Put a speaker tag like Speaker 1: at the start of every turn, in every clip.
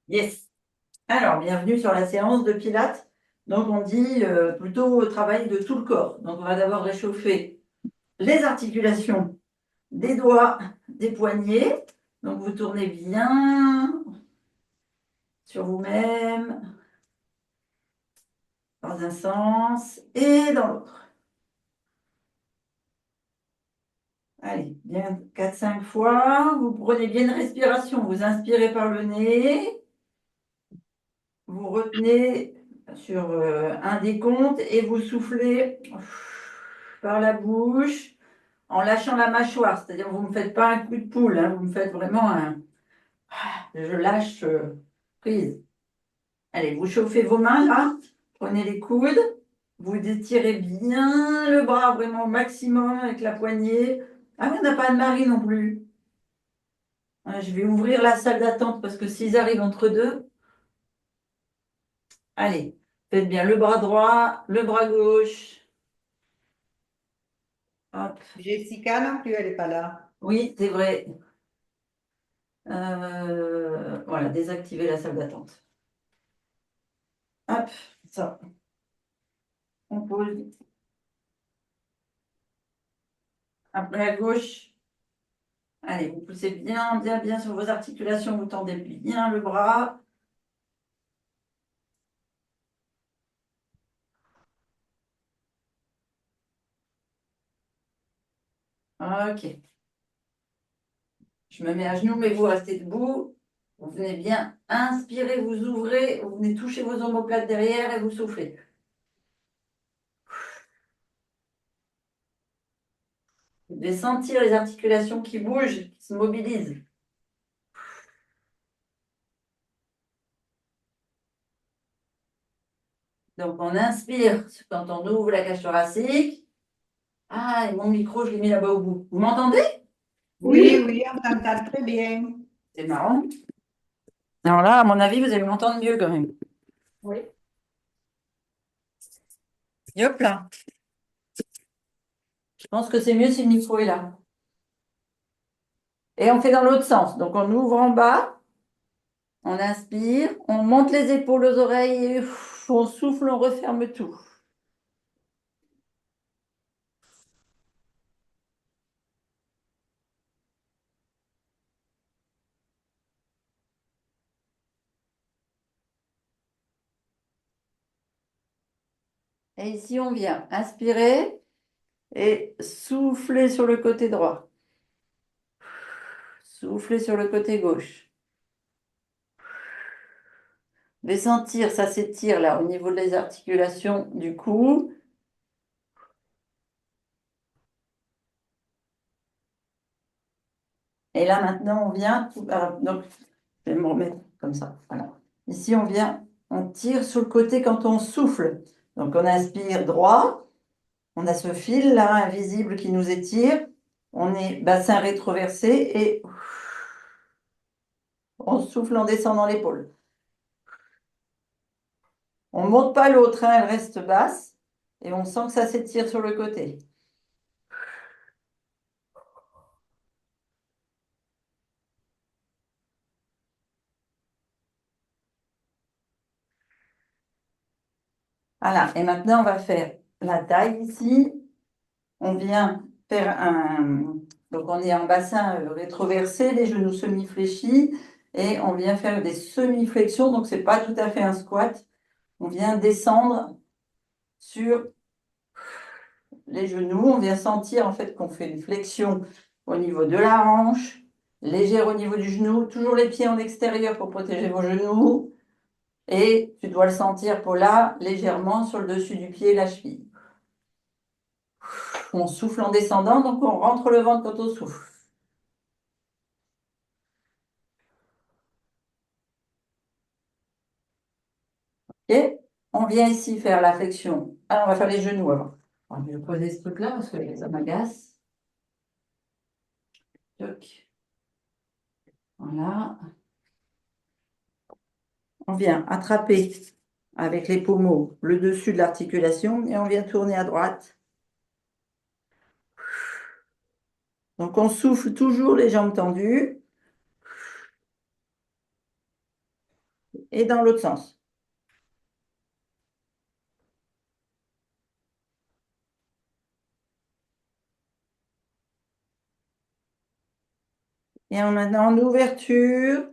Speaker 1: Yes. Alors, bienvenue sur la séance de Pilates. Donc, on dit plutôt travail de tout le corps. Donc, on va d'abord réchauffer les articulations des doigts, des poignets. Donc, vous tournez bien sur vous-même dans un sens et dans l'autre. Allez, bien 4-5 fois. Vous prenez bien une respiration. Vous inspirez par le nez. Vous retenez sur un décompte et vous soufflez par la bouche en lâchant la mâchoire. C'est-à-dire, vous ne me faites pas un coup de poule, hein, vous me faites vraiment un. Je lâche prise. Allez, vous chauffez vos mains là. Prenez les coudes. Vous étirez bien le bras vraiment au maximum avec la poignée. Ah oui, on n'a pas de mari non plus. Je vais ouvrir la salle d'attente parce que s'ils arrivent entre deux, allez, faites bien le bras droit, le bras gauche. Hop.
Speaker 2: Jessica non plus, elle n'est pas là.
Speaker 1: Oui, c'est vrai. Voilà, désactiver la salle d'attente. Hop, ça. On pose. Après à gauche. Allez, vous poussez bien, bien, bien sur vos articulations. Vous tendez bien le bras. Ok. Je me mets à genoux, mais vous restez debout. Vous venez bien inspirer, vous ouvrez. Vous venez toucher vos omoplates derrière et vous soufflez. Vous devez sentir les articulations qui bougent, qui se mobilisent. Donc, on inspire quand on ouvre la cage thoracique. Ah, et mon micro, je l'ai mis là-bas au bout. Vous m'entendez?
Speaker 2: Oui,
Speaker 1: Oui.
Speaker 2: oui, on t'entend très bien.
Speaker 1: C'est marrant. Alors là, à mon avis, vous allez m'entendre mieux quand même.
Speaker 2: Oui.
Speaker 1: Et hop là. Je pense que c'est mieux si le micro est là. Et on fait dans l'autre sens. Donc on ouvre en bas, on inspire, on monte les épaules aux oreilles et on souffle, on referme tout. Et ici, on vient inspirer et souffler sur le côté droit. Souffler sur le côté gauche. Vous allez sentir, ça s'étire là au niveau des articulations du cou. Et là, maintenant, on vient. Alors, donc, je vais me remettre comme ça. Voilà. Ici, on vient, on tire sur le côté quand on souffle. Donc, on inspire droit. On a ce fil là, invisible, qui nous étire. On est bassin rétroversé et on souffle en descendant l'épaule. On ne monte pas l'autre, hein, elle reste basse. Et on sent que ça s'étire sur le côté. Voilà. Et maintenant, on va faire la taille ici. On vient faire un. Donc, on est en bassin rétroversé, les genoux semi-fléchis. Et on vient faire des semi-flexions. Donc, ce n'est pas tout à fait un squat. On vient descendre sur les genoux. On vient sentir en fait qu'on fait une flexion au niveau de la hanche, légère au niveau du genou. Toujours les pieds en extérieur pour protéger vos genoux. Et tu dois le sentir, Paula, légèrement sur le dessus du pied et la cheville. On souffle en descendant, donc on rentre le ventre quand on souffle. Et on vient ici faire la flexion. Alors, on va faire les genoux avant. On va poser ce truc-là parce que ça m'agace. Toc. Voilà. On vient attraper avec les pommeaux le dessus de l'articulation et on vient tourner à droite. Donc, on souffle toujours les jambes tendues. et dans l'autre sens. Et maintenant en ouverture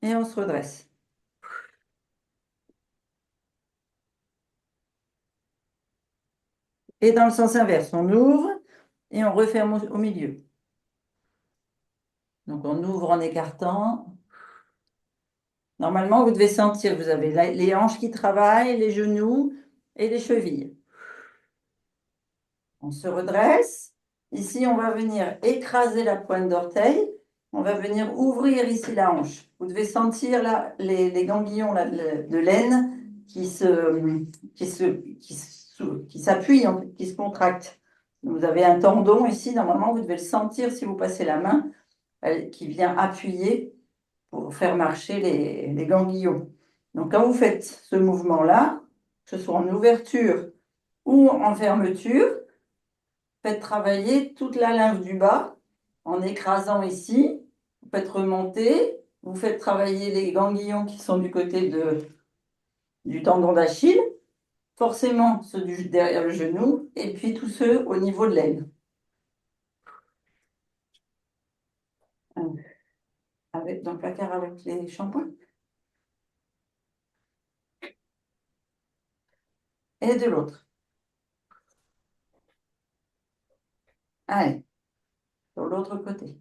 Speaker 1: et on se redresse. Et dans le sens inverse, on ouvre et on referme au milieu. Donc on ouvre en écartant. Normalement, vous devez sentir, vous avez les hanches qui travaillent, les genoux et les chevilles. On se redresse. Ici, on va venir écraser la pointe d'orteil. On va venir ouvrir ici la hanche. Vous devez sentir là, les ganglions là, de laine qui s'appuient, qui se contractent. Vous avez un tendon ici. Normalement, vous devez le sentir si vous passez la main qui vient appuyer pour faire marcher les ganglions. Donc, quand vous faites ce mouvement-là, que ce soit en ouverture ou en fermeture, faites travailler toute la lymphe du bas en écrasant ici. Vous faites remonter, vous faites travailler les ganglions qui sont du côté du tendon d'Achille, forcément ceux derrière le genou, et puis tous ceux au niveau de l'aine. Dans le placard avec les shampoings. Et de l'autre. Allez, sur l'autre côté.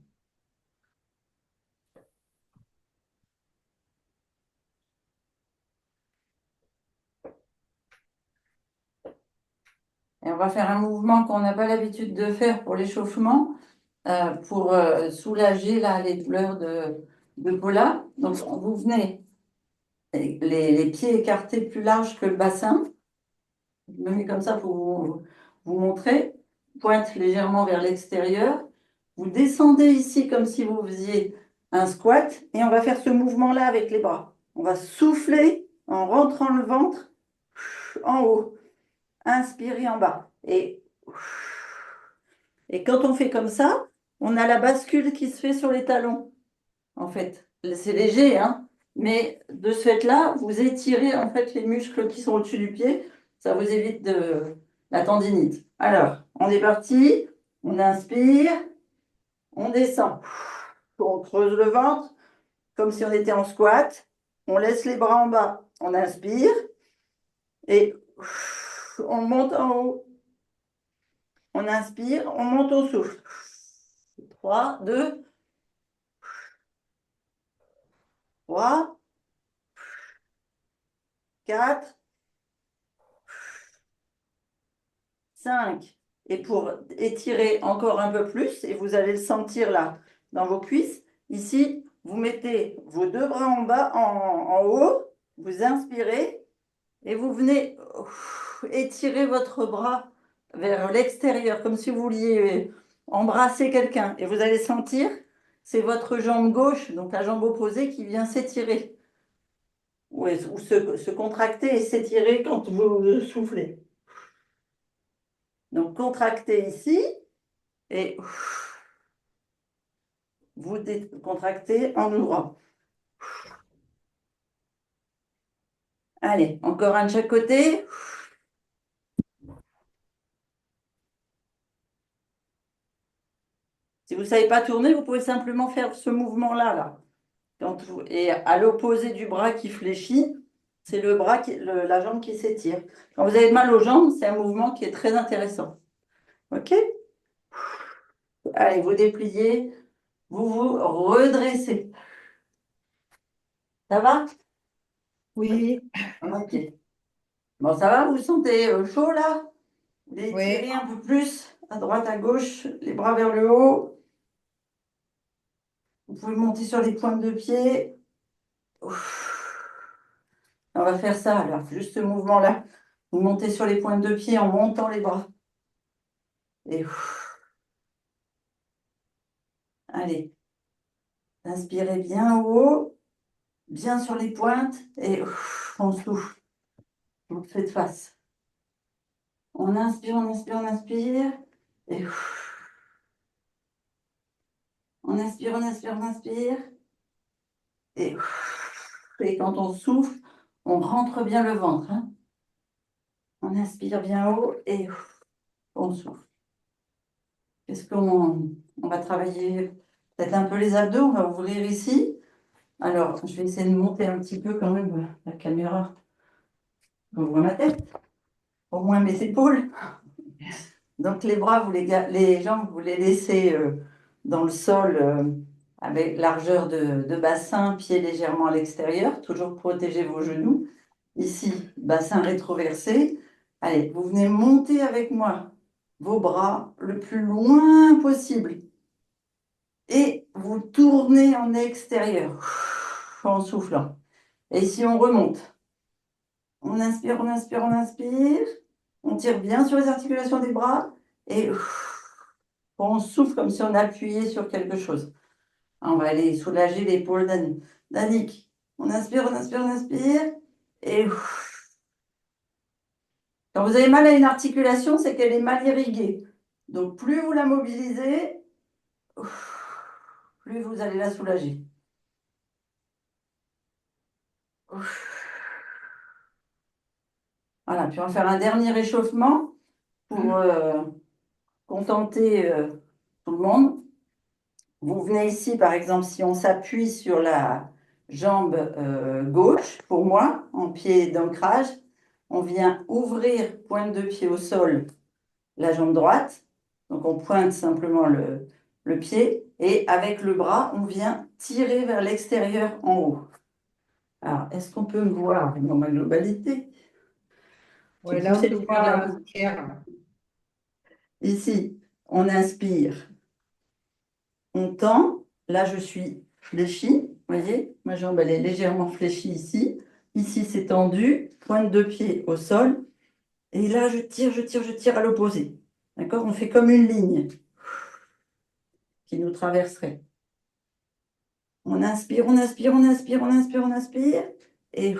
Speaker 1: Et on va faire un mouvement qu'on n'a pas l'habitude de faire pour l'échauffement, pour soulager là, les douleurs de Paula. Donc, vous venez les pieds écartés plus larges que le bassin. Je me mets comme ça pour vous montrer. Pointe légèrement vers l'extérieur. Vous descendez ici comme si vous faisiez un squat et on va faire ce mouvement-là avec les bras. On va souffler en rentrant le ventre en haut. Inspirez en bas. Et quand on fait comme ça, on a la bascule qui se fait sur les talons. En fait, c'est léger, hein, mais de ce fait-là, vous étirez en fait les muscles qui sont au-dessus du pied. Ça vous évite la tendinite. Alors, on est parti. On inspire. On descend. On creuse le ventre comme si on était en squat. On laisse les bras en bas. On inspire. Et on monte en haut. On inspire. On monte au souffle. 3, 2, 3, 4, 5. Et pour étirer encore un peu plus, et vous allez le sentir là dans vos cuisses, ici, vous mettez vos deux bras en bas, en haut, vous inspirez et vous venez étirer votre bras vers l'extérieur, comme si vous vouliez embrasser quelqu'un. Et vous allez sentir, c'est votre jambe gauche, donc la jambe opposée, qui vient s'étirer. Ou se contracter et s'étirer quand vous soufflez. Donc, contractez ici et vous contractez en ouvrant. Allez, encore un de chaque côté. Si vous ne savez pas tourner, vous pouvez simplement faire ce mouvement-là. Et à l'opposé du bras qui fléchit, c'est la jambe qui s'étire. Quand vous avez mal aux jambes, c'est un mouvement qui est très intéressant. OK? Allez, vous dépliez, vous vous redressez. Ça va?
Speaker 2: Oui,
Speaker 1: OK. Bon, ça va? Vous vous sentez chaud là? Vous étirez
Speaker 2: oui.
Speaker 1: un peu plus, à droite, à gauche, les bras vers le haut. Vous pouvez monter sur les pointes de pied. Ouf. On va faire ça alors, juste ce mouvement-là. Vous montez sur les pointes de pied en montant les bras. Et allez, inspirez bien haut, bien sur les pointes et on souffle. Vous faites face. On inspire, on inspire, on inspire. Et on inspire, on inspire, on inspire. Et Et quand on souffle, on rentre bien le ventre, hein. On inspire bien haut et on souffle. Qu'est-ce qu'on va travailler? Peut-être un peu les abdos, on va ouvrir ici. Alors, je vais essayer de monter un petit peu quand même la caméra. On voit ma tête, au moins mes épaules. Donc les bras, les jambes, vous les laissez dans le sol avec largeur de bassin, pieds légèrement à l'extérieur, toujours protéger vos genoux. Ici, bassin rétroversé. Allez, vous venez monter avec moi vos bras le plus loin possible. Et vous tournez en extérieur en soufflant. Et si on remonte, on inspire, on inspire, on inspire. On tire bien sur les articulations des bras et on souffle comme si on appuyait sur quelque chose. On va aller soulager l'épaule d'Annick. On inspire, on inspire, on inspire. Et quand vous avez mal à une articulation, c'est qu'elle est mal irriguée. Donc plus vous la mobilisez, plus vous allez la soulager. Voilà, puis on va faire un dernier réchauffement pour contenter tout le monde. Vous venez ici, par exemple, si on s'appuie sur la jambe gauche, pour moi, en pied d'ancrage, on vient ouvrir pointe de pied au sol, la jambe droite. Donc on pointe simplement le pied et avec le bras, on vient tirer vers l'extérieur en haut. Alors, est-ce qu'on peut me voir dans ma globalité?
Speaker 2: Ouais, là, on
Speaker 1: Poussez
Speaker 2: te
Speaker 1: les mains
Speaker 2: voit
Speaker 1: là.
Speaker 2: clair.
Speaker 1: Ici, on inspire, on tend. Là, je suis fléchie. Vous voyez, ma jambe, elle est légèrement fléchie ici. Ici, c'est tendu. Pointe de pied au sol. Et là, je tire, je tire, je tire à l'opposé. D'accord? On fait comme une ligne qui nous traverserait. On inspire, on inspire, on inspire, on inspire, on inspire. Et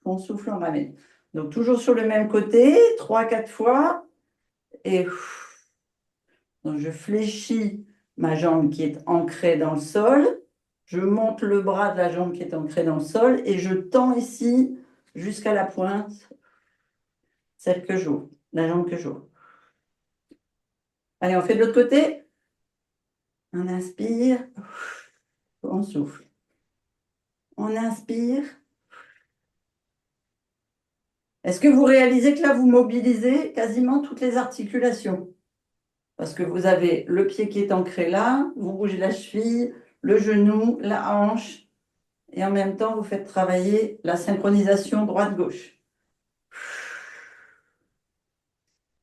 Speaker 1: on souffle, on ramène. Donc, toujours sur le même côté, 3-4 fois. Et donc, je fléchis ma jambe qui est ancrée dans le sol. Je monte le bras de la jambe qui est ancrée dans le sol et je tends ici jusqu'à la pointe, celle que j'ouvre, la jambe que j'ouvre. Allez, on fait de l'autre côté. On inspire, on souffle. On inspire. Est-ce que vous réalisez que là, vous mobilisez quasiment toutes les articulations? Parce que vous avez le pied qui est ancré là, vous bougez la cheville, le genou, la hanche, et en même temps, vous faites travailler la synchronisation droite-gauche.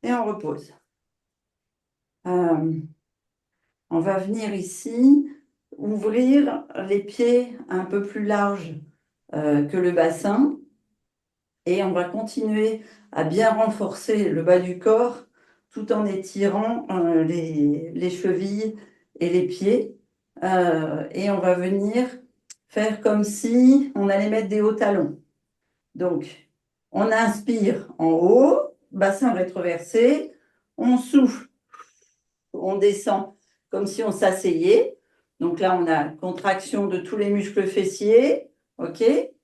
Speaker 1: Et on repose. On va venir ici ouvrir les pieds un peu plus larges que le bassin et on va continuer à bien renforcer le bas du corps tout en étirant les chevilles et les pieds. Et on va venir faire comme si on allait mettre des hauts talons. Donc, on inspire en haut, bassin rétroversé, on souffle, on descend comme si on s'asseyait. Donc là, on a contraction de tous les muscles fessiers. OK?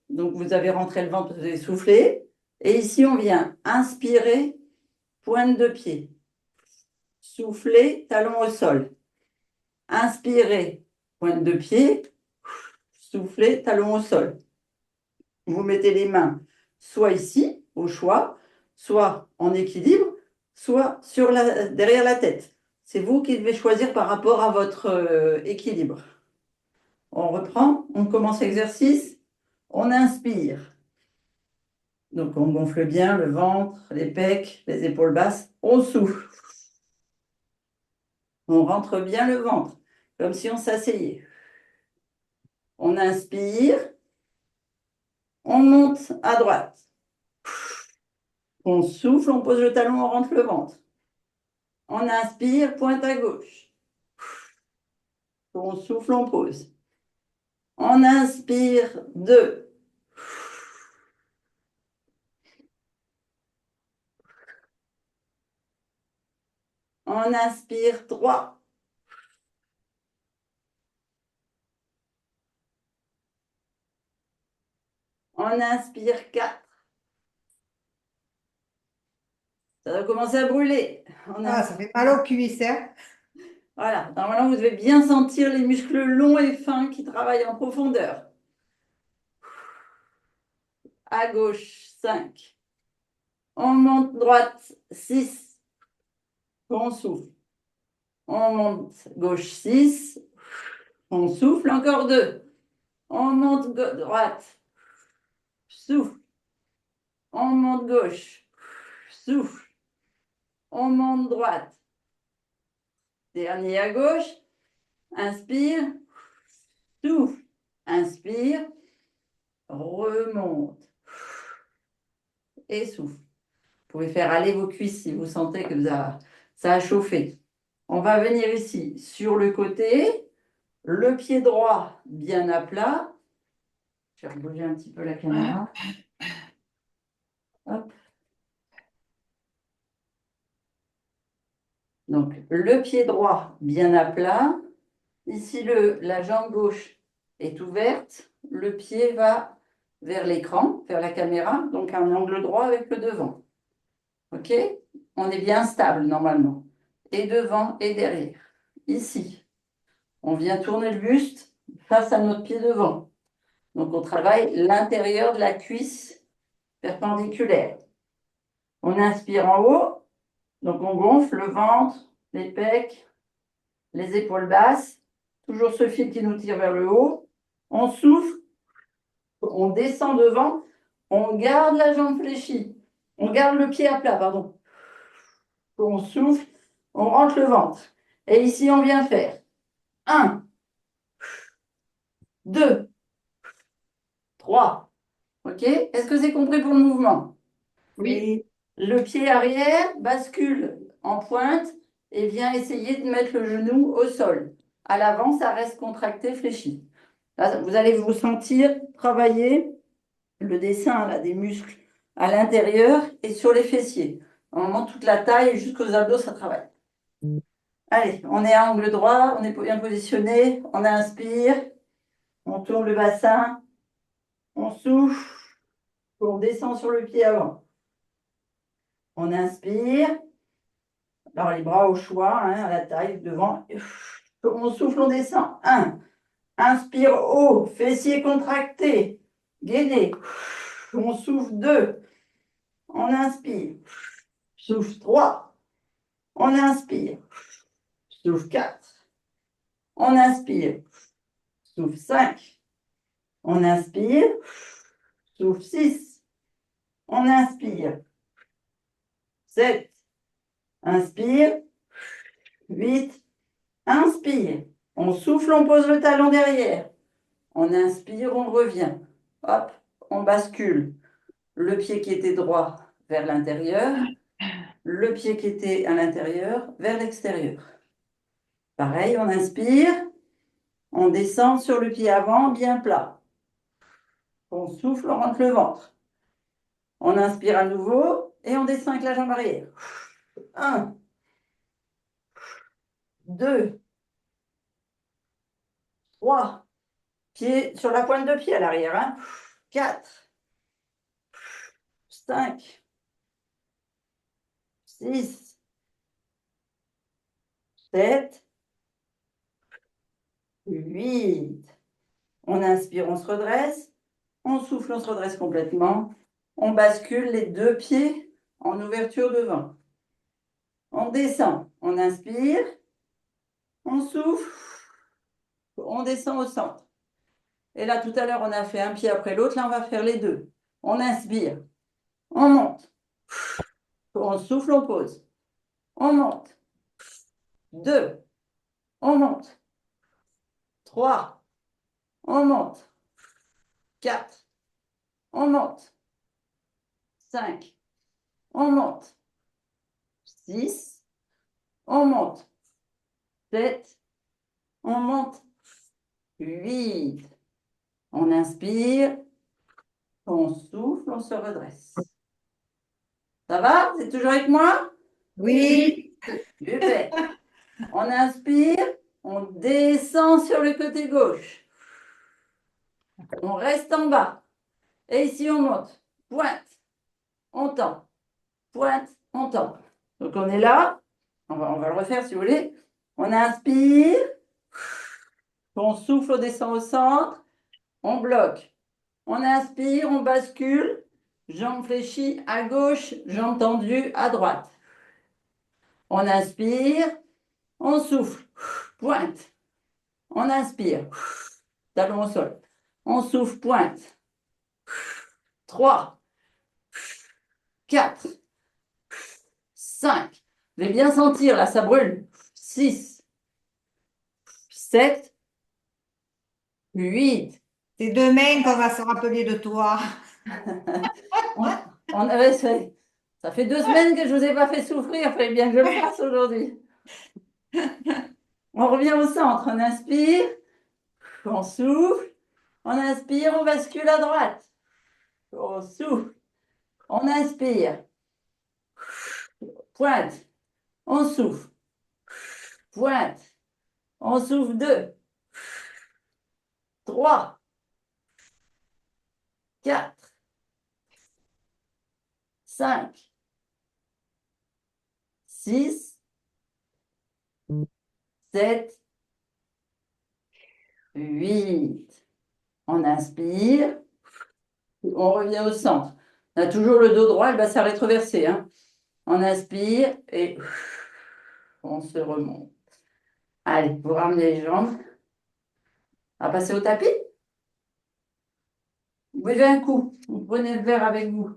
Speaker 1: Donc vous avez rentré le ventre, vous avez soufflé. Et ici, on vient inspirer, pointe de pied. Souffler, talon au sol. Inspirer, pointe de pied. Souffler, talon au sol. Vous mettez les mains soit ici, au choix, soit en équilibre, soit derrière la tête. C'est vous qui devez choisir par rapport à votre équilibre. On reprend, on commence l'exercice, on inspire. Donc on gonfle bien le ventre, les pecs, les épaules basses, on souffle. On rentre bien le ventre, comme si on s'asseyait. On inspire, on monte à droite. On souffle, on pose le talon, on rentre le ventre. On inspire, pointe à gauche. On souffle, on pose. On inspire, 2. On inspire, 3. On inspire 4. Ça va commencer à brûler.
Speaker 2: Ah, ça fait mal aux cuisses, hein?
Speaker 1: Voilà, normalement, vous devez bien sentir les muscles longs et fins qui travaillent en profondeur. À gauche, 5. On monte droite, 6. On souffle. On monte gauche, 6. On souffle, encore 2. On monte droite. Souffle. On monte gauche. Souffle. On monte droite. Dernier à gauche. Inspire. Souffle. Inspire. Remonte. Et souffle. Vous pouvez faire aller vos cuisses si vous sentez que ça a chauffé. On va venir ici sur le côté. Le pied droit bien à plat. Je vais bouger un petit peu la caméra. Hop. Donc, le pied droit bien à plat. Ici, la jambe gauche est ouverte. Le pied va vers l'écran, vers la caméra, donc un angle droit avec le devant. OK? On est bien stable normalement. Et devant et derrière. Ici, on vient tourner le buste face à notre pied devant. Donc, on travaille l'intérieur de la cuisse perpendiculaire. On inspire en haut. Donc, on gonfle le ventre, les pecs, les épaules basses. Toujours ce fil qui nous tire vers le haut. On souffle. On descend devant. On garde la jambe fléchie. On garde le pied à plat, pardon. On souffle. On rentre le ventre. Et ici, on vient faire 1, 2, 3. OK? Est-ce que c'est compris pour le mouvement?
Speaker 2: Oui.
Speaker 1: Le pied arrière bascule en pointe et vient essayer de mettre le genou au sol. À l'avant, ça reste contracté, fléchi. Là, vous allez vous sentir travailler le dessin là, des muscles à l'intérieur et sur les fessiers. Normalement, toute la taille jusqu'aux abdos, ça travaille. Allez, on est à angle droit, on est bien positionné, on inspire, on tourne le bassin, on souffle, on descend sur le pied avant. On inspire, alors les bras au choix, hein, à la taille, devant. On souffle, on descend. 1. Inspire haut, fessiers contractés, gainés. On souffle 2. On inspire. Souffle 3. On inspire. Souffle 4. On inspire. Souffle 5. On inspire. Souffle 6. On inspire. 7. Inspire. 8. Inspire. On souffle, on pose le talon derrière. On inspire, on revient. Hop, on bascule. Le pied qui était droit vers l'intérieur. Le pied qui était à l'intérieur vers l'extérieur. Pareil, on inspire. On descend sur le pied avant, bien plat. On souffle, on rentre le ventre. On inspire à nouveau et on descend avec la jambe arrière. 1, 2, 3. Pied sur la pointe de pied à l'arrière. Hein. 4, 5, 6, 7, 8. On inspire, on se redresse. On souffle, on se redresse complètement. On bascule les deux pieds en ouverture devant. On descend. On inspire. On souffle. On descend au centre. Et là, tout à l'heure, on a fait un pied après l'autre. Là, on va faire les deux. On inspire. On monte. On souffle, on pose. On monte. 2. On monte. 3. On monte. 4. On monte. 5. On monte. 6. On monte. 7. On monte. 8. On inspire. On souffle, on se redresse. Ça va? C'est toujours avec moi?
Speaker 2: Oui.
Speaker 1: Super. On inspire. On descend sur le côté gauche. On reste en bas. Et ici, on monte. Pointe. On tend. Pointe. On tend. Donc, on est là. On va le refaire si vous voulez. On inspire. On souffle, on descend au centre. On bloque. On inspire, on bascule. Jambes fléchies à gauche, jambes tendues à droite. On inspire, on souffle. Pointe. On inspire. Talon au sol. On souffle, pointe. 3, 4, 5. Vous allez bien sentir, là, ça brûle. 6, 7, 8.
Speaker 2: C'est demain qu'on va se rappeler de toi.
Speaker 1: On avait fait. Ça fait 2 semaines que je ne vous ai pas fait souffrir. Il fallait bien que je le fasse aujourd'hui. On revient au centre. On inspire. On souffle. On inspire. On bascule à droite. On souffle. On inspire. Pointe. On souffle. Pointe. On souffle 2, 3, 4, 5, 6, 7, 8. On inspire. On revient au centre. On a toujours le dos droit et le bassin rétroversé. Hein. On inspire et on se remonte. Allez, vous ramenez les jambes. On va passer au tapis. Vous buvez un coup. Vous prenez le verre avec vous.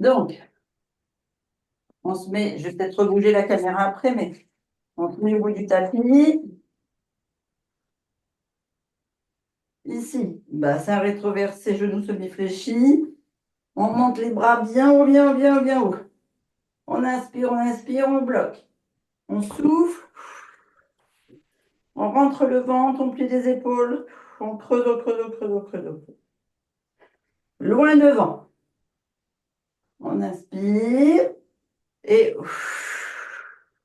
Speaker 1: Donc, on se met, je vais peut-être rebouger la caméra après, mais on se met au bout du tapis. Ici, bassin rétroversé, genoux semi-fléchis. On monte les bras bien haut, bien haut, bien haut, bien haut. On inspire, on bloque. On souffle. On rentre le ventre, on plie les épaules. On creuse, on creuse, on creuse, on creuse, on creuse. Loin devant. On inspire. Et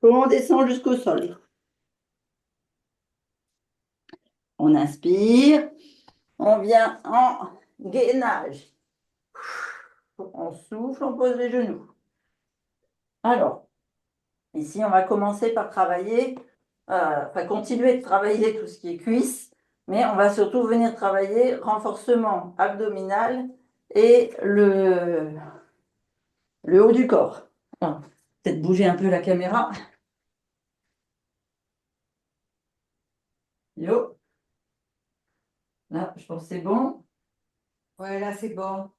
Speaker 1: on descend jusqu'au sol. On inspire. On vient en gainage. On souffle, on pose les genoux. Alors, ici, on va commencer par travailler, enfin continuer de travailler tout ce qui est cuisses, mais on va surtout venir travailler renforcement abdominal et le haut du corps. Alors, peut-être bouger un peu la caméra. Yo. Là, je pense que c'est bon.
Speaker 2: Ouais, là, c'est bon.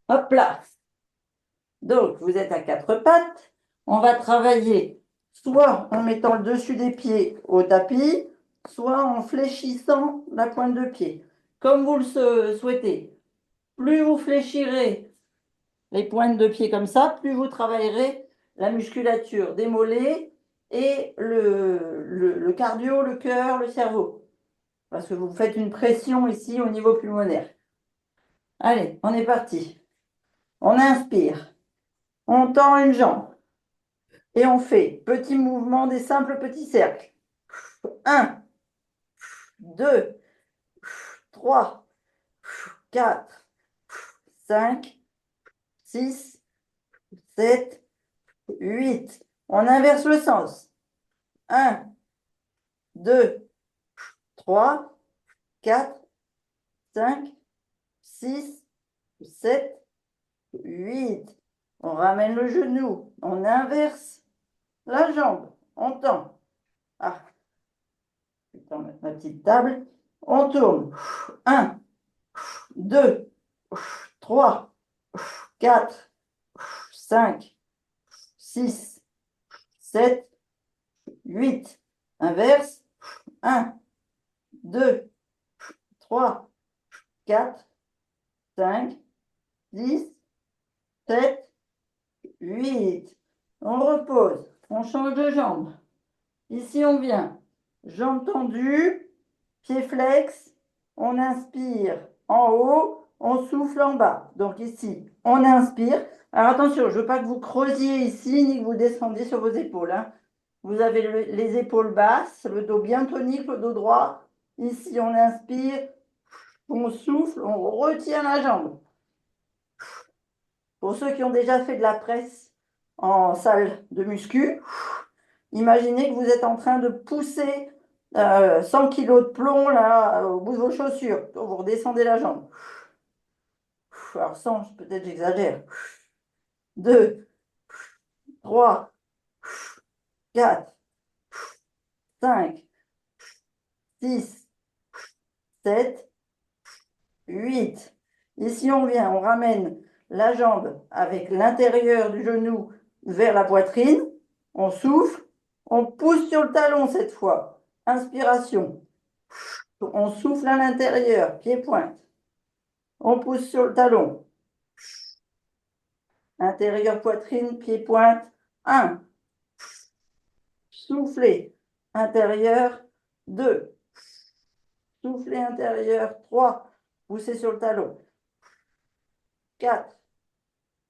Speaker 1: Hop là. Donc, vous êtes à quatre pattes. On va travailler soit en mettant le dessus des pieds au tapis, soit en fléchissant la pointe de pied, comme vous le souhaitez. Plus vous fléchirez les pointes de pied comme ça, plus vous travaillerez la musculature des mollets et le cardio, le cœur, le cerveau. Parce que vous faites une pression ici au niveau pulmonaire. Allez, on est parti. On inspire. On tend une jambe. Et on fait petit mouvement des simples petits cercles. 1, 2, 3, 4, 5, 6, 7, 8. On inverse le sens. 1, 2, 3, 4, 5, 6, 7, 8. On ramène le genou. On inverse la jambe. On tend. Ah, je vais mettre ma petite table. On tourne. 1, 2, 3, 4, 5, 6, 7, 8. Inverse. 1, 2, 3, 4, 5, 6, 7, 8. On repose. On change de jambe. Ici, on vient. Jambes tendues, pieds flex. On inspire en haut, on souffle en bas. Donc ici, on inspire. Alors attention, je ne veux pas que vous creusiez ici ni que vous descendiez sur vos épaules, hein. Vous avez les épaules basses, le dos bien tonique, le dos droit. Ici, on inspire, on souffle, on retient la jambe. Pour ceux qui ont déjà fait de la presse en salle de muscu, imaginez que vous êtes en train de pousser 100 kilos de plomb là, au bout de vos chaussures. Vous redescendez la jambe. Alors 100, peut-être j'exagère. 2, 3, 4, 5, 6, 7, 8. Ici, on vient, on ramène la jambe avec l'intérieur du genou vers la poitrine. On souffle. On pousse sur le talon cette fois. Inspiration. On souffle à l'intérieur, pied-pointe. On pousse sur le talon. Intérieur poitrine, pied-pointe. 1. Soufflez. Intérieur. 2. Soufflez intérieur. 3. Poussez sur le talon. 4.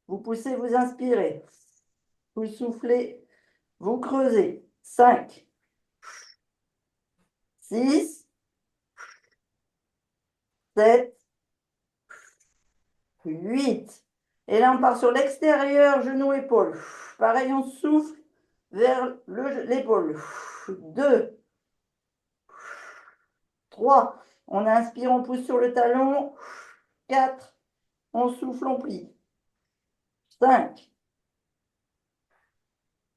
Speaker 1: Vous poussez, vous inspirez. Vous soufflez, vous creusez. 5. 6. 7. 8. Et là, on part sur l'extérieur, genou, épaule. Pareil, on souffle vers l'épaule. 2. 3. On inspire, on pousse sur le talon. 4. On souffle, on plie. 5.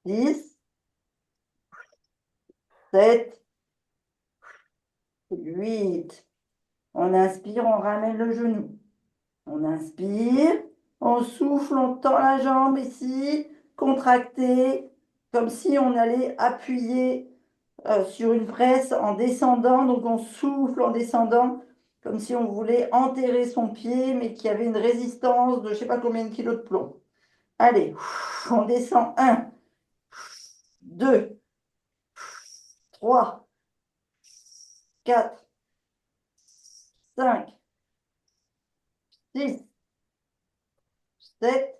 Speaker 1: 6. 7. 8. On inspire, on ramène le genou. On inspire, on souffle, on tend la jambe ici, contracté, comme si on allait appuyer sur une presse en descendant. Donc on souffle en descendant, comme si on voulait enterrer son pied, mais qu'il y avait une résistance de je ne sais pas combien de kilos de plomb. Allez, on descend. 1, 2, 3, 4, 5, 6, 7,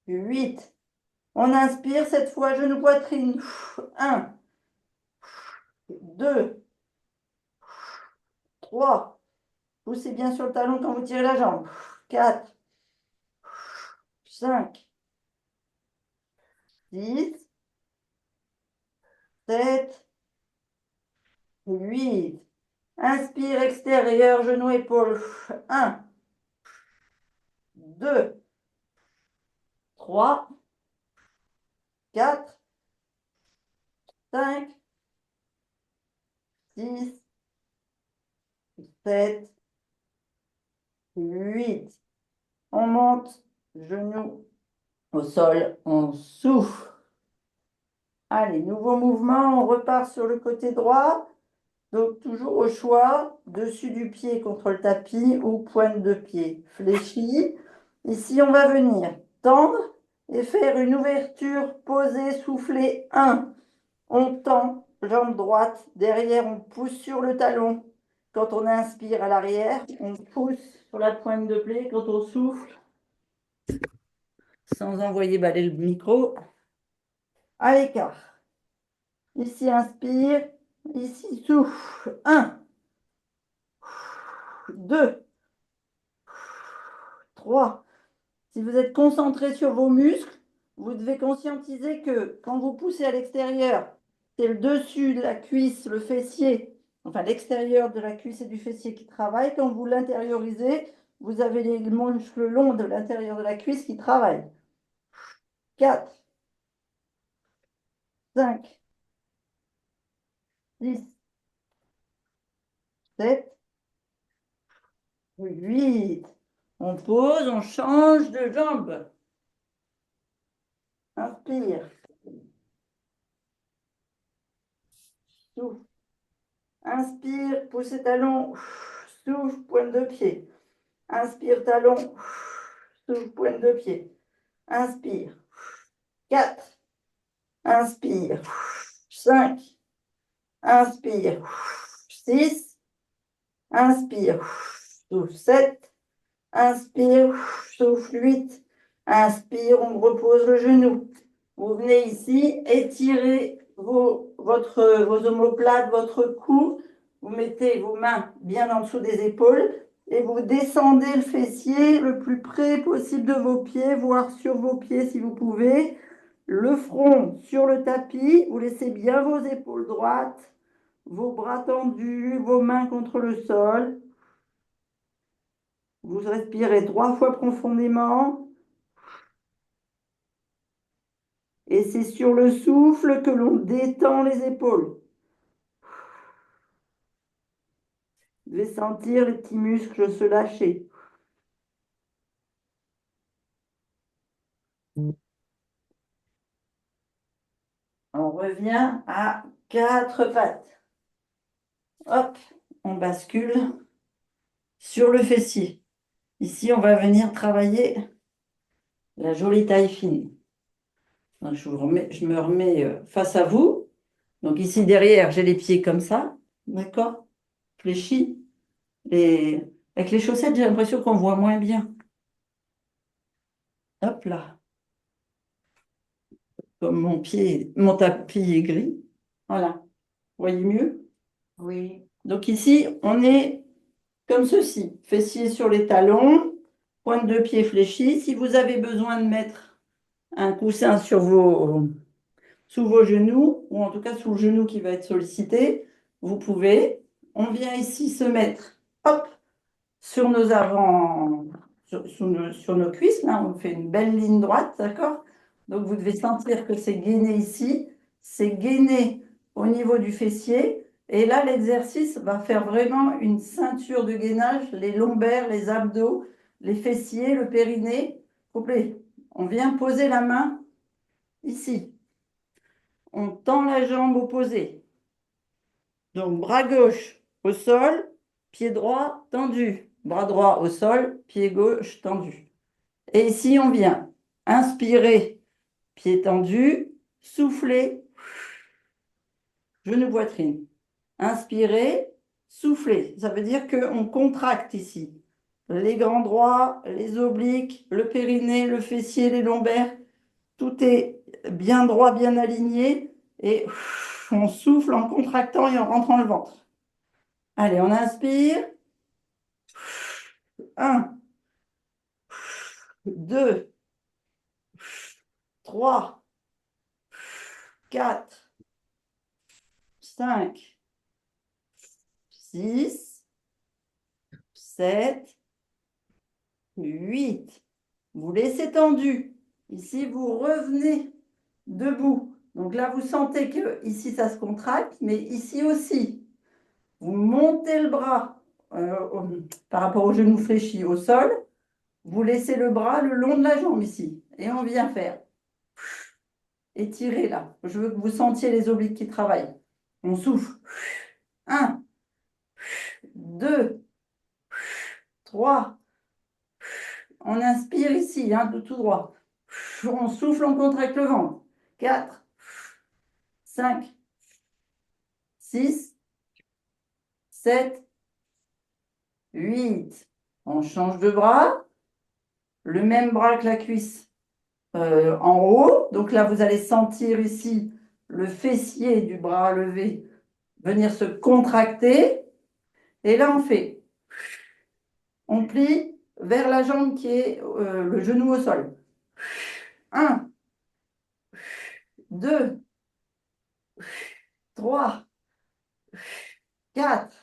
Speaker 1: 8. On inspire cette fois, genou poitrine. 1, 2, 3. Poussez bien sur le talon quand vous tirez la jambe. 4, 5, 6, 7, 8. Inspire extérieur, genou, épaule. 1, 2, 3, 4, 5, 6, 7, 8. On monte, genou au sol, on souffle. Allez, nouveau mouvement, on repart sur le côté droit. Donc toujours au choix, dessus du pied contre le tapis ou pointe de pied fléchie. Ici, on va venir tendre et faire une ouverture, poser, souffler. 1. On tend, jambe droite. Derrière, on pousse sur le talon. Quand on inspire à l'arrière, on pousse sur la pointe de pied. Quand on souffle, sans envoyer balayer le micro, à l'écart. Ici, inspire. Ici, souffle. 1, 2, 3. Si vous êtes concentré sur vos muscles, vous devez conscientiser que quand vous poussez à l'extérieur, c'est le dessus de la cuisse, le fessier, enfin l'extérieur de la cuisse et du fessier qui travaille. Quand vous l'intériorisez, vous avez les muscles longs de l'intérieur de la cuisse qui travaillent. 4, 5, 6, 7, 8. On pose, on change de jambe. Inspire. Souffle. Inspire, poussez talon. Souffle, pointe de pied. Inspire, talon. Souffle, pointe de pied. Inspire. 4. Inspire. 5. Inspire. 6. Inspire. Souffle 7. Inspire. Souffle 8. Inspire, on repose le genou. Vous venez ici, étirez vos omoplates, votre cou. Vous mettez vos mains bien en dessous des épaules et vous descendez le fessier le plus près possible de vos pieds, voire sur vos pieds si vous pouvez. Le front sur le tapis. Vous laissez bien vos épaules droites, vos bras tendus, vos mains contre le sol. Vous respirez 3 fois profondément. Et c'est sur le souffle que l'on détend les épaules. Vous devez sentir les petits muscles se lâcher. On revient à 4 pattes. Hop, on bascule sur le fessier. Ici, on va venir travailler la jolie taille fine. Donc, je me remets face à vous. Donc ici, derrière, j'ai les pieds comme ça. D'accord? Fléchis. Avec les chaussettes, j'ai l'impression qu'on voit moins bien. Hop là. Comme mon tapis est gris. Voilà. Vous voyez mieux?
Speaker 2: Oui.
Speaker 1: Donc ici, on est comme ceci. Fessiers sur les talons, pointe de pied fléchie. Si vous avez besoin de mettre un coussin sous vos genoux, ou en tout cas sous le genou qui va être sollicité, vous pouvez. On vient ici se mettre, hop, sur nos avant, sur nos cuisses. Là, on fait une belle ligne droite, d'accord? Donc, vous devez sentir que c'est gainé ici, c'est gainé au niveau du fessier. Et là, l'exercice va faire vraiment une ceinture de gainage, les lombaires, les abdos, les fessiers, le périnée complet. On vient poser la main ici. On tend la jambe opposée. Donc, bras gauche au sol, pied droit tendu. Bras droit au sol, pied gauche tendu. Et ici, on vient inspirer, pied tendu, souffler, genou poitrine. Inspirer, souffler. Ça veut dire qu'on contracte ici. Les grands droits, les obliques, le périnée, le fessier, les lombaires. Tout est bien droit, bien aligné. Et on souffle en contractant et en rentrant le ventre. Allez, on inspire. 1, 2, 3, 4, 5, 6, 7, 8. Vous laissez tendu. Ici, vous revenez debout. Donc là, vous sentez que ici, ça se contracte, mais ici aussi. Vous montez le bras par rapport au genou fléchi au sol. Vous laissez le bras le long de la jambe ici. Et on vient faire. Étirez là. Je veux que vous sentiez les obliques qui travaillent. On souffle. 1, 2, 3. On inspire ici, hein, de tout droit. On souffle, on contracte le ventre. 4, 5, 6, 7, 8. On change de bras. Le même bras que la cuisse en haut. Donc là, vous allez sentir ici le fessier du bras levé venir se contracter. Et là, on plie vers la jambe qui est le genou au sol. 1, 2, 3, 4,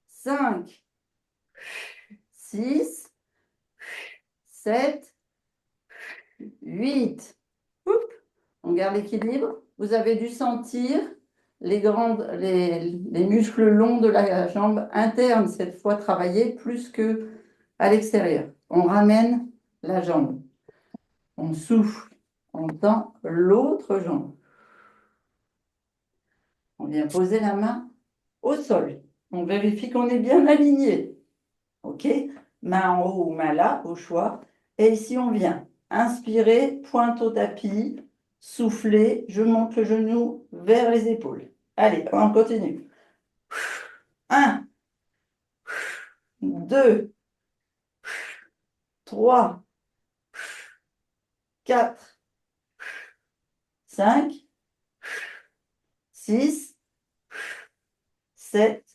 Speaker 1: 5, 6, 7, 8. On garde l'équilibre. Vous avez dû sentir les muscles longs de la jambe interne, cette fois travailler plus que à l'extérieur. On ramène la jambe. On souffle. On tend l'autre jambe. On vient poser la main au sol. On vérifie qu'on est bien aligné. OK? Main en haut ou main là, au choix. Et ici, on vient inspirer, pointe au tapis, souffler. Je monte le genou vers les épaules. Allez, on continue. 1, 2, 3, 4, 5, 6, 7,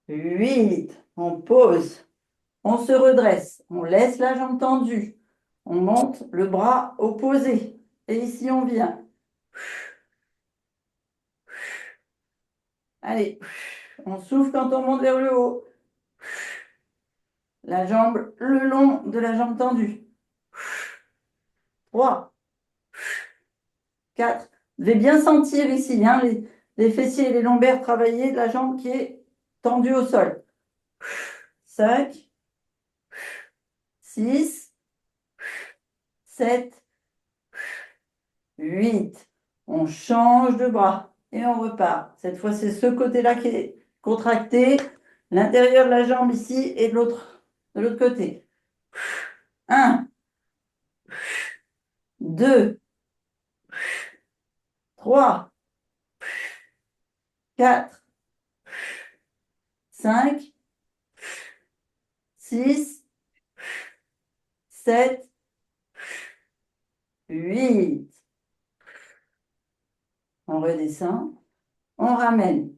Speaker 1: 8. On pose. On se redresse. On laisse la jambe tendue. On monte le bras opposé. Et ici, on vient. Allez. On souffle quand on monte vers le haut. La jambe le long de la jambe tendue. 3, 4. Vous devez bien sentir ici, hein, les fessiers et les lombaires travailler de la jambe qui est tendue au sol. 5, 6, 7, 8. On change de bras et on repart. Cette fois, c'est ce côté-là qui est contracté, l'intérieur de la jambe ici et de l'autre côté. 1, 2, 3, 4, 5, 6, 7, 8. On redescend, on ramène.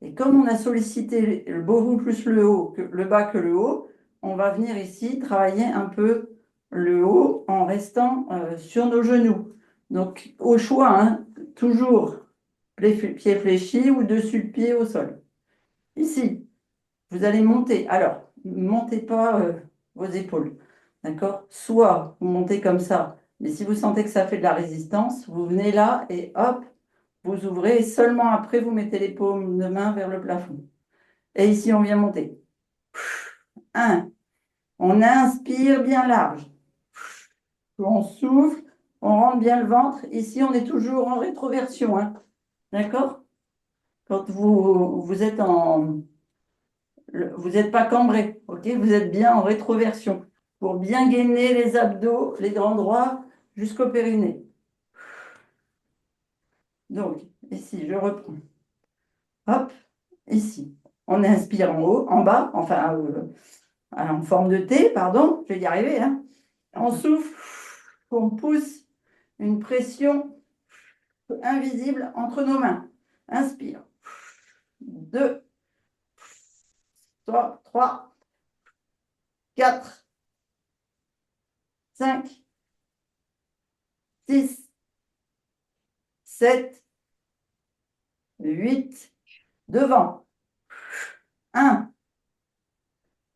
Speaker 1: Et comme on a sollicité le bourreau plus le haut, le bas que le haut, on va venir ici travailler un peu le haut en restant sur nos genoux. Donc au choix, hein, toujours pieds fléchis ou dessus le pied au sol. Ici, vous allez monter. Alors, ne montez pas vos épaules. D'accord? Soit vous montez comme ça, mais si vous sentez que ça fait de la résistance, vous venez là et hop, vous ouvrez et seulement après, vous mettez les paumes de main vers le plafond. Et ici, on vient monter. 1. On inspire bien large. On souffle, on rentre bien le ventre. Ici, on est toujours en rétroversion. Hein. D'accord? Quand vous êtes en... Vous n'êtes pas cambré, ok? Vous êtes bien en rétroversion pour bien gainer les abdos, les grands droits jusqu'au périnée. Donc, ici, je reprends. Hop, ici. On inspire en haut, en bas, enfin, en forme de T, pardon, je vais y arriver. Hein. On souffle, on pousse une pression invisible entre nos mains. Inspire. 2, 3, 4, 5, 6, 7, 8. Devant. 1,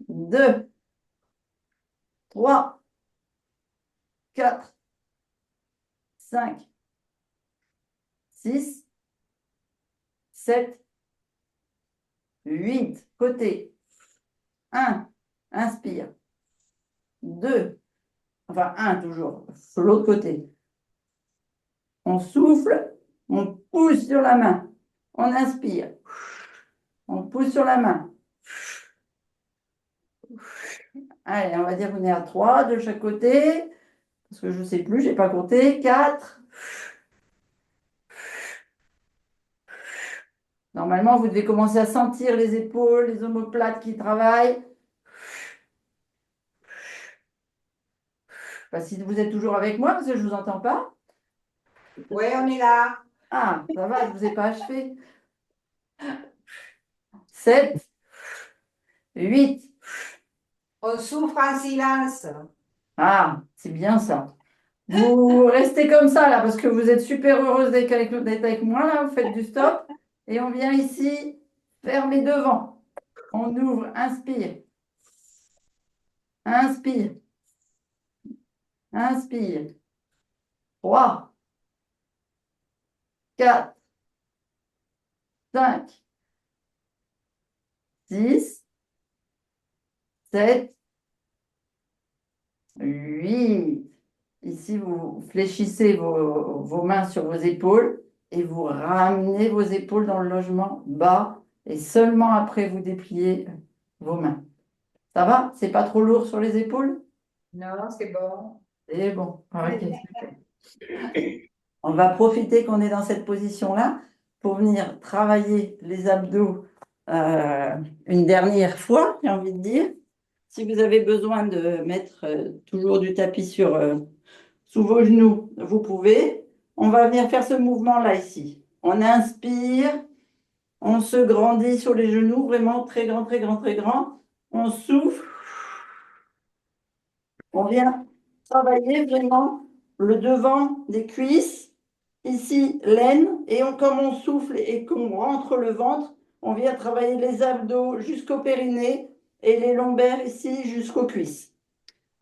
Speaker 1: 2, 3, 4, 5, 6, 7, 8. Côté. 1, inspire. 2, enfin 1 toujours, sur l'autre côté. On souffle, on pousse sur la main. On inspire. On pousse sur la main. Allez, on va dire qu'on est à 3 de chaque côté. Parce que je ne sais plus, je n'ai pas compté. 4. Normalement, vous devez commencer à sentir les épaules, les omoplates qui travaillent. Enfin, si vous êtes toujours avec moi, parce que je ne vous entends pas.
Speaker 2: Oui, on est là.
Speaker 1: Ah, ça va, je ne vous ai pas achevé. 7, 8.
Speaker 2: On souffre en silence.
Speaker 1: Ah, c'est bien ça. Vous restez comme ça, là, parce que vous êtes super heureuse d'être avec moi, là. Vous faites du stop. Et on vient ici, fermer devant. On ouvre, inspire. Inspire. Inspire. 3, 4, 5, 6, 7, 8. Ici, vous fléchissez vos mains sur vos épaules et vous ramenez vos épaules dans le logement bas et seulement après vous dépliez vos mains. Ça va? C'est pas trop lourd sur les épaules?
Speaker 2: Non, c'est bon.
Speaker 1: C'est bon. Ok, super. On va profiter qu'on est dans cette position-là pour venir travailler les abdos une dernière fois, j'ai envie de dire. si vous avez besoin de mettre toujours du tapis sous vos genoux, vous pouvez. On va venir faire ce mouvement-là ici. On inspire, on se grandit sur les genoux, vraiment très grand, très grand, très grand. On souffle. On vient travailler vraiment le devant des cuisses. Ici, l'aine. Et comme on souffle et qu'on rentre le ventre, on vient travailler les abdos jusqu'au périnée et les lombaires ici jusqu'aux cuisses.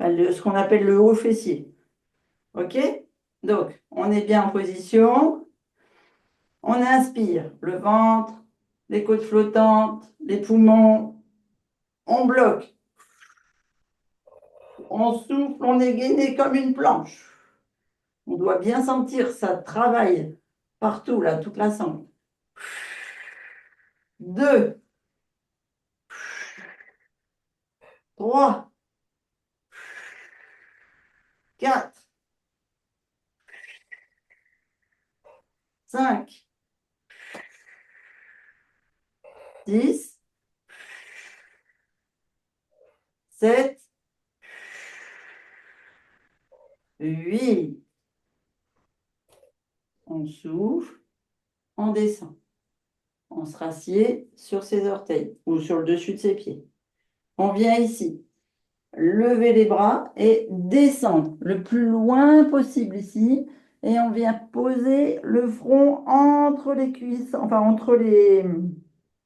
Speaker 1: Enfin, ce qu'on appelle le haut fessier. OK? Donc, on est bien en position. On inspire le ventre, les côtes flottantes, les poumons. On bloque. On souffle, on est gainé comme une planche. On doit bien sentir ça travaille partout, là, toute la sangle. 2, 3, 4, 5, 6, 7, 8. On souffle, on descend. On se rassied sur ses orteils ou sur le dessus de ses pieds. On vient ici, lever les bras et descendre le plus loin possible ici. Et on vient poser le front entre les cuisses, enfin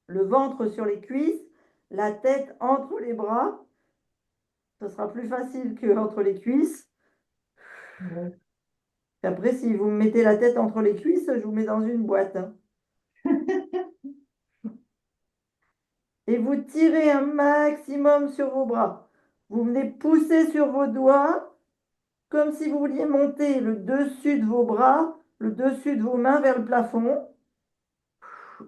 Speaker 1: le ventre sur les cuisses, la tête entre les bras. Ce sera plus facile que entre les cuisses. Après, si vous me mettez la tête entre les cuisses, je vous mets dans une boîte, hein. Et vous tirez un maximum sur vos bras. Vous venez pousser sur vos doigts comme si vous vouliez monter le dessus de vos bras, le dessus de vos mains vers le plafond.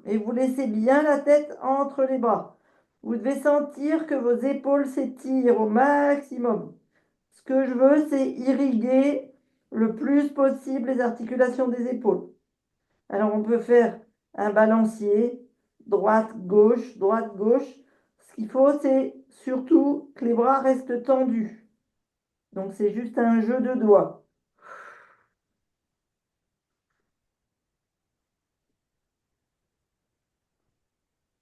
Speaker 1: Et vous laissez bien la tête entre les bras. Vous devez sentir que vos épaules s'étirent au maximum. Ce que je veux, c'est irriguer le plus possible les articulations des épaules. Alors, on peut faire un balancier, droite-gauche, droite-gauche. Ce qu'il faut, c'est surtout que les bras restent tendus. Donc, c'est juste un jeu de doigts.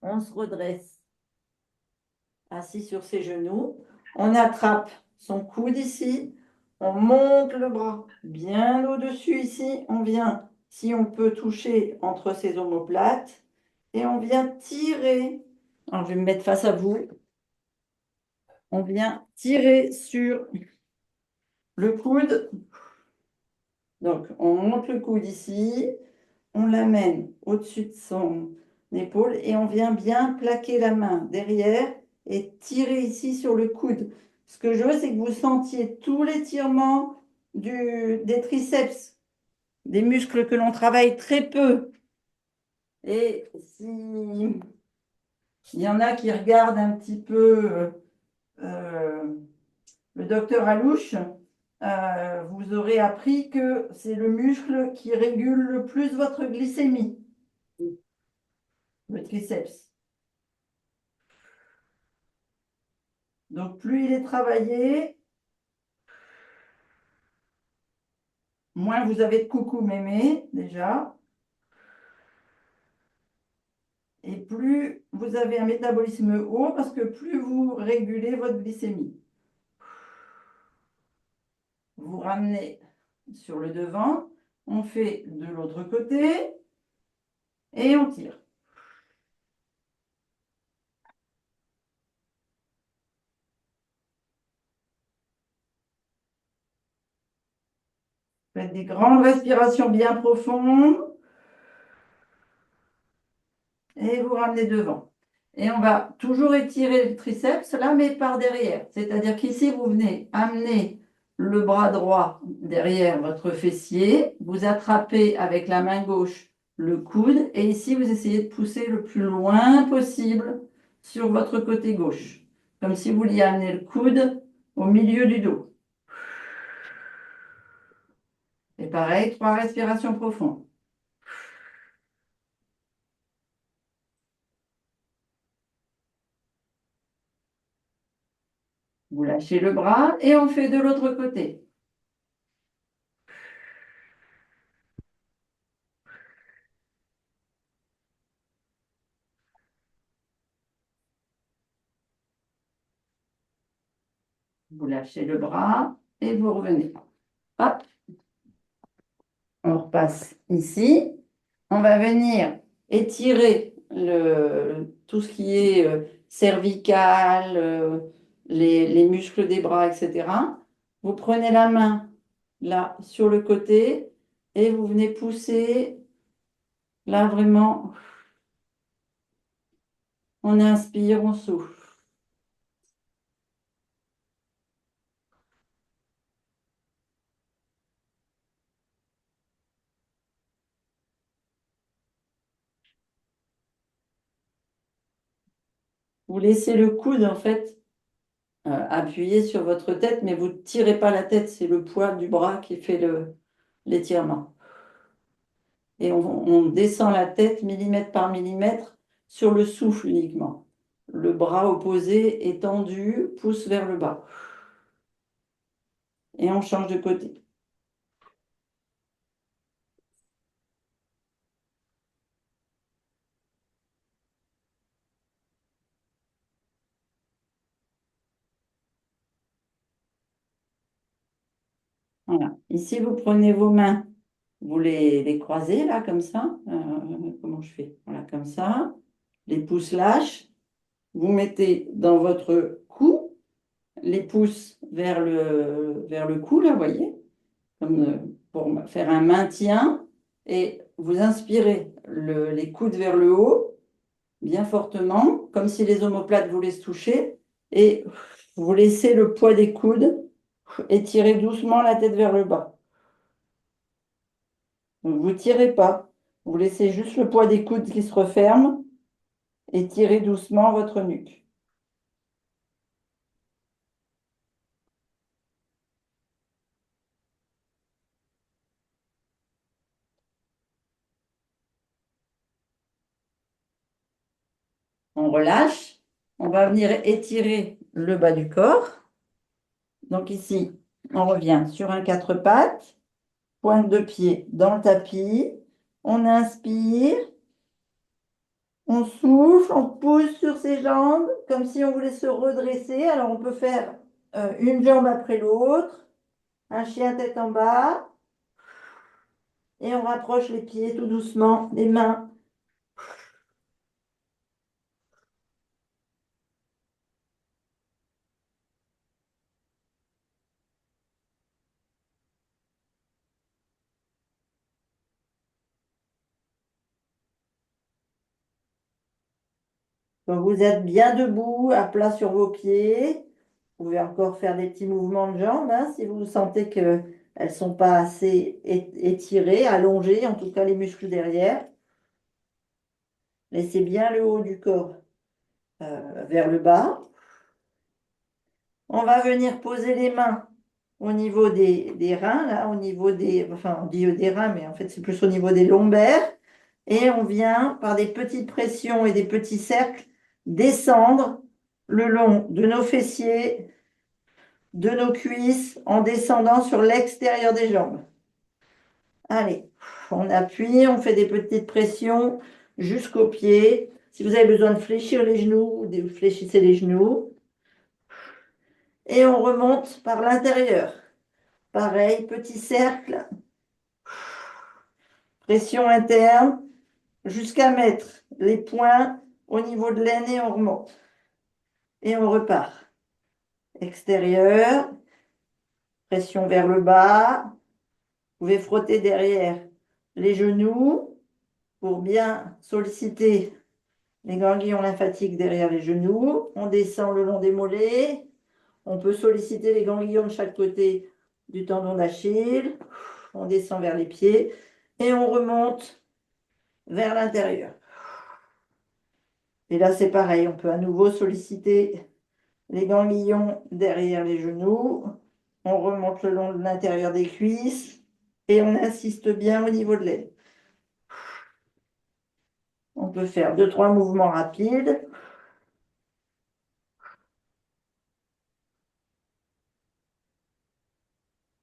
Speaker 1: On se redresse, assis sur ses genoux. On attrape son coude ici. On monte le bras bien au-dessus ici. On vient, si on peut, toucher entre ses omoplates. Et on vient tirer. Alors, je vais me mettre face à vous. On vient tirer sur le coude. Donc, on monte le coude ici. On l'amène au-dessus de son épaule et on vient bien plaquer la main derrière et tirer ici sur le coude. Ce que je veux, c'est que vous sentiez tout l'étirement des triceps, des muscles que l'on travaille très peu. Et s'il y en a qui regardent un petit peu le docteur Alouche, vous aurez appris que c'est le muscle qui régule le plus votre glycémie, le triceps. Donc, plus il est travaillé, moins vous avez de coucou mémé, déjà. Et plus vous avez un métabolisme haut, parce que plus vous régulez votre glycémie. Vous ramenez sur le devant, on fait de l'autre côté, et on tire. Faites des grandes respirations bien profondes. Et vous ramenez devant. Et on va toujours étirer le triceps là, mais par derrière. C'est-à-dire qu'ici, vous venez amener le bras droit derrière votre fessier, vous attrapez avec la main gauche le coude, et ici, vous essayez de pousser le plus loin possible sur votre côté gauche, comme si vous vouliez amener le coude au milieu du dos. Et pareil, 3 respirations profondes. Vous lâchez le bras et on fait de l'autre côté. Vous lâchez le bras et vous revenez. Hop, on repasse ici. On va venir étirer tout ce qui est cervical, les muscles des bras, etc. Vous prenez la main là sur le côté et vous venez pousser là vraiment. On inspire, on souffle. Vous laissez le coude en fait appuyé sur votre tête, mais vous ne tirez pas la tête, c'est le poids du bras qui fait l'étirement. Et on descend la tête millimètre par millimètre sur le souffle uniquement. Le bras opposé est tendu, pousse vers le bas. Et on change de côté. Voilà. Ici, vous prenez vos mains, vous les croisez là, comme ça. Comment je fais? Voilà, comme ça. Les pouces lâchent. Vous mettez dans votre cou, les pouces vers le cou, là, vous voyez, comme pour faire un maintien. Et vous inspirez les coudes vers le haut, bien fortement, comme si les omoplates voulaient se toucher. Et vous laissez le poids des coudes et tirez doucement la tête vers le bas. Donc, vous ne tirez pas. Vous laissez juste le poids des coudes qui se referment et tirez doucement votre nuque. On relâche. On va venir étirer le bas du corps. Donc ici, on revient sur un quatre pattes, pointe de pied dans le tapis. On inspire, on souffle, on pousse sur ses jambes comme si on voulait se redresser. Alors on peut faire une jambe après l'autre, un chien tête en bas, et on rapproche les pieds tout doucement, les mains. Quand vous êtes bien debout, à plat sur vos pieds, vous pouvez encore faire des petits mouvements de jambes hein, si vous sentez qu'elles ne sont pas assez étirées, allongées, en tout cas les muscles derrière. Laissez bien le haut du corps vers le bas. On va venir poser les mains au niveau des reins, là, au niveau enfin on dit des reins, mais en fait c'est plus au niveau des lombaires. Et on vient, par des petites pressions et des petits cercles, descendre le long de nos fessiers, de nos cuisses, en descendant sur l'extérieur des jambes. Allez, on appuie, on fait des petites pressions jusqu'aux pieds. Si vous avez besoin de fléchir les genoux, vous fléchissez les genoux. Et on remonte par l'intérieur. Pareil, petit cercle, pression interne, jusqu'à mettre les poings au niveau de l'aine et on remonte. Et on repart. Extérieur, pression vers le bas. Vous pouvez frotter derrière les genoux pour bien solliciter les ganglions lymphatiques derrière les genoux. On descend le long des mollets. On peut solliciter les ganglions de chaque côté du tendon d'Achille. On descend vers les pieds et on remonte vers l'intérieur. Et là, c'est pareil. On peut à nouveau solliciter les ganglions derrière les genoux. On remonte le long de l'intérieur des cuisses et on insiste bien au niveau de l'aine. On peut faire 2-3 mouvements rapides.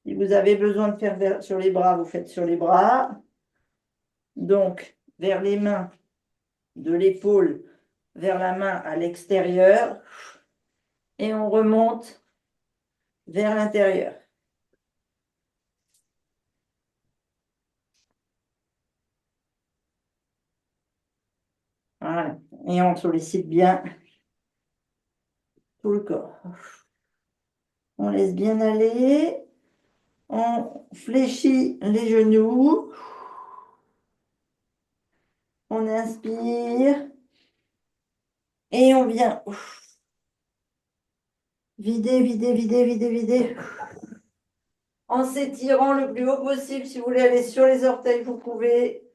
Speaker 1: Si vous avez besoin de faire sur les bras, vous faites sur les bras. Donc, vers les mains, de l'épaule vers la main à l'extérieur. Et on remonte vers l'intérieur. Voilà. Et on sollicite bien tout le corps. On laisse bien aller. On fléchit les genoux. On inspire. Et on vient vider, vider, vider, vider, vider. En s'étirant le plus haut possible. Si vous voulez aller sur les orteils, vous pouvez.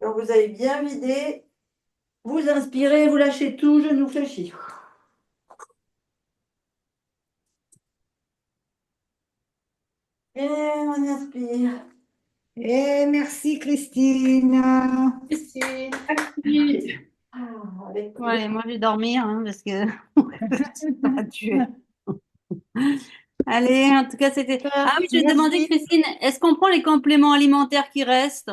Speaker 1: Donc vous avez bien vidé. Vous inspirez, vous lâchez tout, genoux fléchis. Et on inspire.
Speaker 2: Et merci Christine.
Speaker 1: Merci. Ah, avec
Speaker 3: Bon, allez, moi je vais dormir hein, parce que je suis pas tuée. Allez, en tout cas, c'était. Ah oui, je vais te demander,
Speaker 2: Merci.
Speaker 3: Christine, est-ce qu'on prend les compléments alimentaires qui restent?